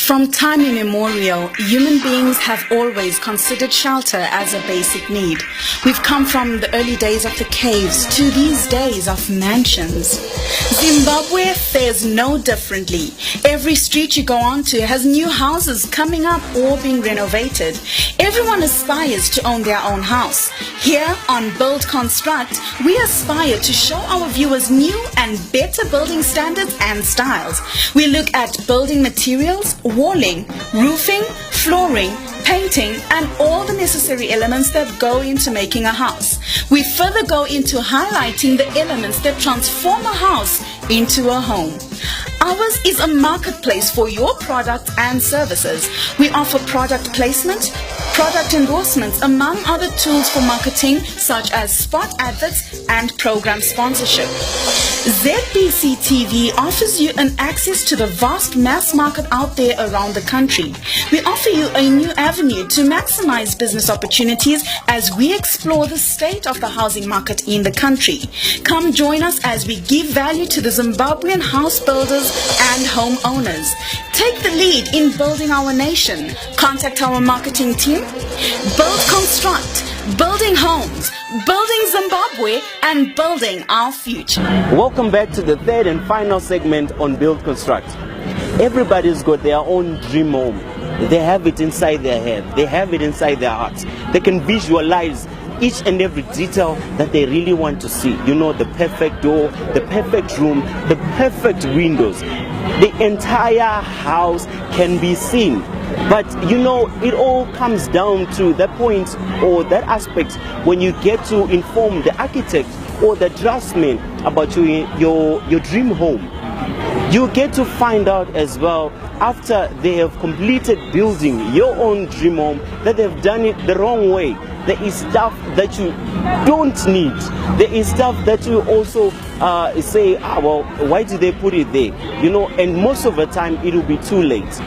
From time immemorial, human beings have always considered shelter as a basic need. We've come from the early days of the caves to these days of mansions. Zimbabwe fares no differently. Every street you go onto has new houses coming up or being renovated. Everyone aspires to own their own house. Here on BuildConstruct, we aspire to show our viewers new and better building standards and styles. We look at building materials, walling, roofing, flooring, painting, and all the necessary elements that go into making a house. We further go into highlighting the elements that transform a house into a home. Ours is a marketplace for your products and services. We offer product placement, product endorsements, among other tools for marketing such as spot adverts and program sponsorship. ZBC TV offers you an access to the vast mass market out there around the country. We offer you a new avenue to maximize business opportunities as we explore the state of the housing market in the country. Come join us as we give value to the Zimbabwean house builders and homeowners. Take the lead in building our nation. Contact our marketing team. BuildConstruct, building homes, building Zimbabwe, and building our future. Welcome back to the third and final segment on BuildConstruct. Everybody's got their own dream home. They have it inside their head. They have it inside their hearts. They can visualize each and every detail that they really want to see. You know, the perfect door, the perfect room, the perfect windows. The entire house can be seen. But you know, it all comes down to that point or that aspect when you get to inform the architect or the draftsman about your dream home. You get to find out as well, after they have completed building your own dream home, that they've done it the wrong way. There is stuff that you don't need. There is stuff that you also say, well, why did they put it there? You know, and most of the time it will be too late.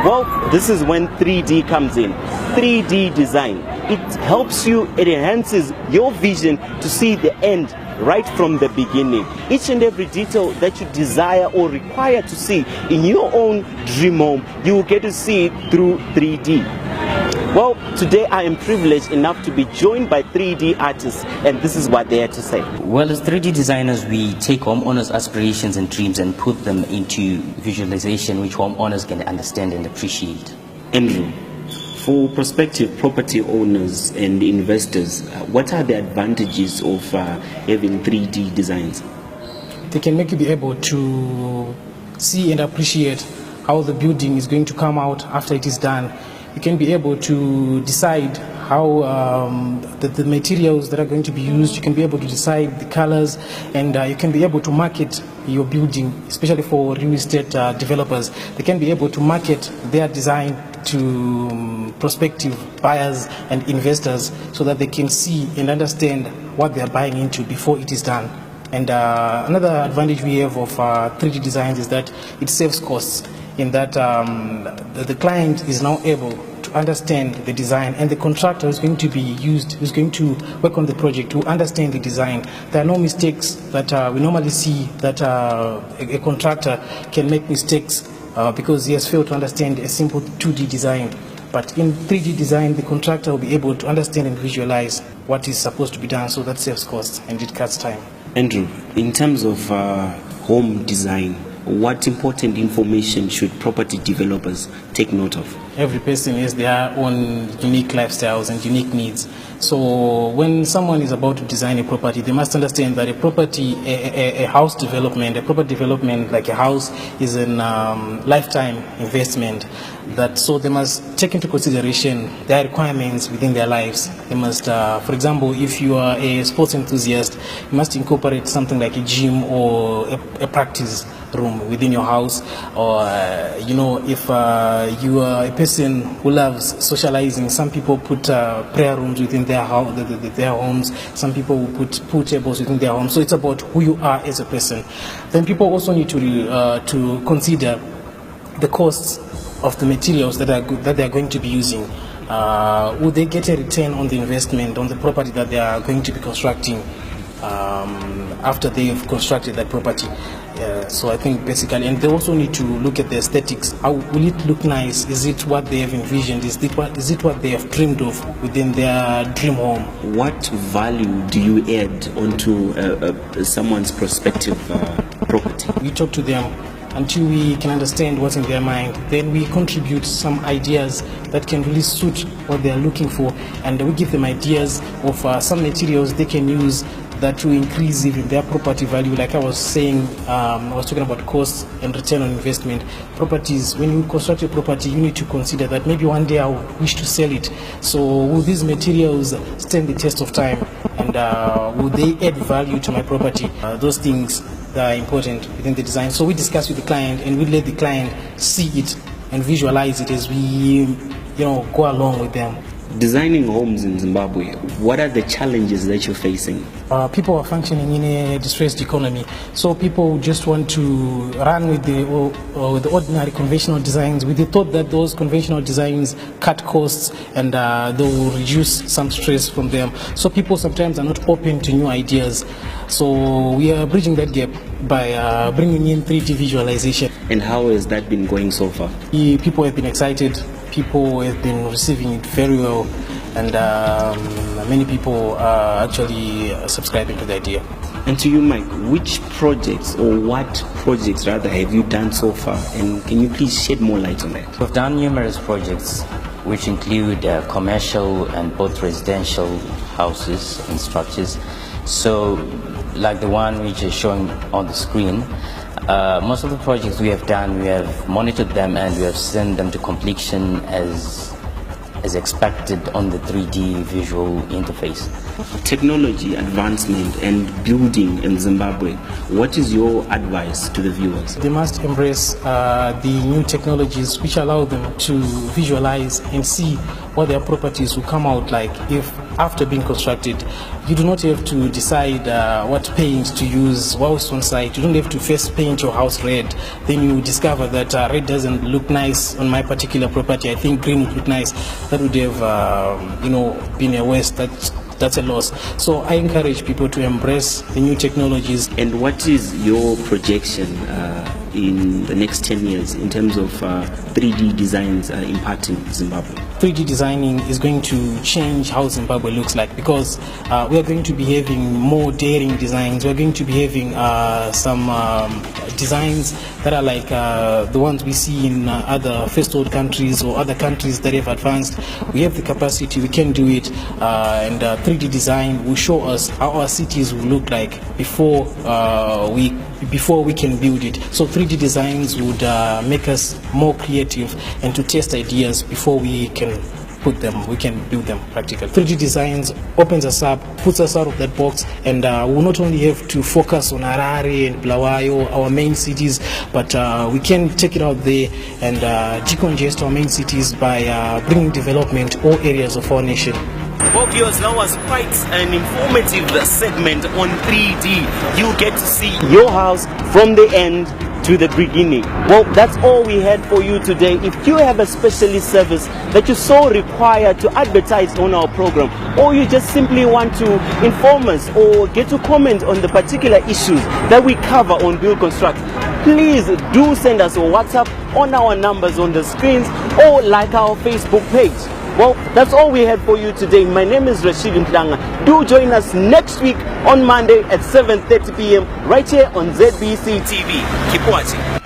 Well, this is when 3D comes in. 3D design. It helps you, it enhances your vision to see the end right from the beginning. Each and every detail that you desire or require to see in your own dream home, you will get to see it through 3D. Well, today I am privileged enough to be joined by 3D artists, and this is what they had to say. Well, as 3D designers, we take homeowners' aspirations and dreams and put them into visualization which homeowners can understand and appreciate. Andrew, for prospective property owners and investors, what are the advantages of having 3D designs? They can make you be able to see and appreciate how the building is going to come out after it is done. You can be able to decide how the materials that are going to be used. You can be able to decide the colors, and you can be able to market your building, especially for real estate developers. They can be able to market their design to prospective buyers and investors so that they can see and understand what they are buying into before it is done. And another advantage we have of 3D designs is that it saves costs, in that the client is now able to understand the design, and the contractor is going to be used, who's going to work on the project, to understand the design. There are no mistakes that we normally see, that a contractor can make mistakes because he has failed to understand a simple 2D design. But in 3D design, the contractor will be able to understand and visualize what is supposed to be done, so that saves costs and it cuts time. Andrew, in terms of home design, what important information should property developers take note of? Every person has their own unique lifestyles and unique needs. So when someone is about to design a property, they must understand that a property, a house development, a property development like a house is a lifetime investment. So they must take into consideration their requirements within their lives. They must, for example, if you are a sports enthusiast, you must incorporate something like a gym or a practice room within your house. Or you know, if you are a person who loves socializing, some people put prayer rooms within their homes. Some people will put pool tables within their homes. So it's about who you are as a person. Then people also need to consider the costs of the materials that they are going to be using. Would they get a return on the investment on the property that they are going to be constructing? after they've constructed that property. So I think basically, and they also need to look at the aesthetics. How will it look nice? Is it what they have envisioned? Is it what they have dreamed of within their dream home? What value do you add onto someone's prospective property? We talk to them until we can understand what's in their mind. Then we contribute some ideas that can really suit what they are looking for, and we give them ideas of some materials they can use that will increase even their property value. Like I was saying, I was talking about cost and return on investment. Properties, when you construct a property, you need to consider that maybe one day I wish to sell it. So will these materials stand the test of time, and will they add value to my property? Those things that are important within the design. So we discuss with the client, and we let the client see it and visualize it as we go along with them. Designing homes in Zimbabwe, what are the challenges that you're facing? People are functioning in a distressed economy, so people just want to run with the ordinary conventional designs with the thought that those conventional designs cut costs and they will reduce some stress from them. So people sometimes are not open to new ideas. So we are bridging that gap by bringing in 3D visualization. And how has that been going so far? People have been excited. People have been receiving it very well, and many people are actually subscribing to the idea. And to you, Mike, which projects, or what projects rather, have you done so far? And can you please shed more light on that? We've done numerous projects which include commercial and both residential houses and structures. So like the one which is showing on the screen, most of the projects we have done, we have monitored them and we have sent them to completion as expected on the 3D visual interface. Technology advancement and building in Zimbabwe, what is your advice to the viewers? They must embrace the new technologies which allow them to visualize and see what their properties will come out like if after being constructed. You do not have to decide what paint to use whilst on site. You don't have to first paint your house red. Then you discover that red doesn't look nice on my particular property. I think green would look nice. That would have been a waste. That's a loss. So I encourage people to embrace the new technologies. And what is your projection in the next 10 years in terms of 3D designs impacting Zimbabwe? 3D designing is going to change how Zimbabwe looks like, because we are going to be having more daring designs. We're going to be having some designs that are like the ones we see in other first world countries or other countries that have advanced. We have the capacity, we can do it, and 3D design will show us how our cities will look like before we can build it. So 3D designs would make us more creative and to test ideas before we can build them practically. 3D designs opens us up, puts us out of that box, and we'll not only have to focus on Harare and Bulawayo, our main cities, but we can take it out there and decongest our main cities by bringing development to all areas of our nation. Well, viewers, that was quite an informative segment on 3D. You get to see your house from the end to the beginning. Well, that's all we had for you today. If you have a specialist service that you so require to advertise on our program, or you just simply want to inform us or get to comment on the particular issues that we cover on BuildConstruct, please do send us a WhatsApp on our numbers on the screens or like our Facebook page. Well, that's all we had for you today. My name is Rashid Mtlanga. Do join us next week on Monday at 7:30 p.m. right here on ZBC TV. Keep watching.